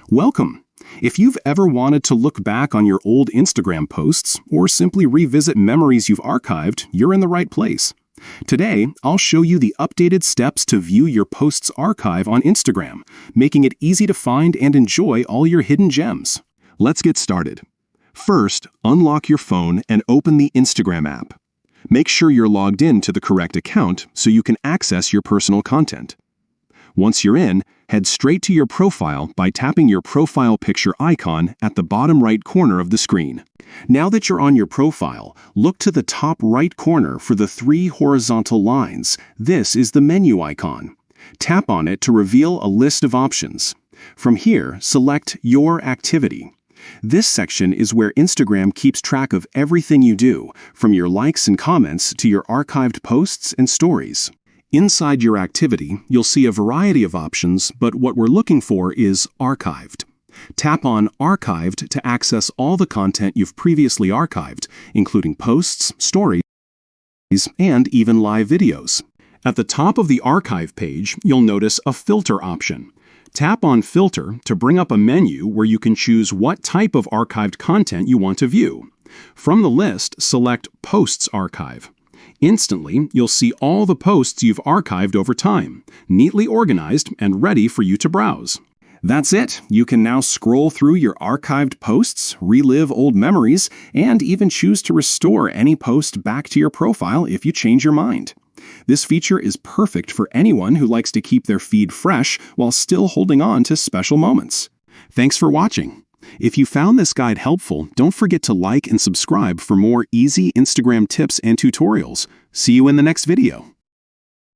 Welcome! If you've ever wanted to look back on your old Instagram posts or simply revisit memories you've archived, you're in the right place. Today, I'll show you the updated steps to view your posts archive on Instagram, making it easy to find and enjoy all your hidden gems. Let's get started. First, unlock your phone and open the Instagram app. Make sure you're logged in to the correct account so you can access your personal content. Once you're in, head straight to your profile by tapping your profile picture icon at the bottom right corner of the screen. Now that you're on your profile, look to the top right corner for the 3 horizontal lines. This is the menu icon. Tap on it to reveal a list of options. From here, select Your Activity. This section is where Instagram keeps track of everything you do, from your likes and comments to your archived posts and stories. Inside your activity, you'll see a variety of options, but what we're looking for is Archived. Tap on Archived to access all the content you've previously archived, including posts, stories, and even live videos. At the top of the archive page, you'll notice a filter option. Tap on Filter to bring up a menu where you can choose what type of archived content you want to view. From the list, select Posts Archive. Instantly, you'll see all the posts you've archived over time, neatly organized and ready for you to browse. That's it! You can now scroll through your archived posts, relive old memories, and even choose to restore any post back to your profile if you change your mind. This feature is perfect for anyone who likes to keep their feed fresh while still holding on to special moments. Thanks for watching. If you found this guide helpful, don't forget to like and subscribe for more easy Instagram tips and tutorials. See you in the next video.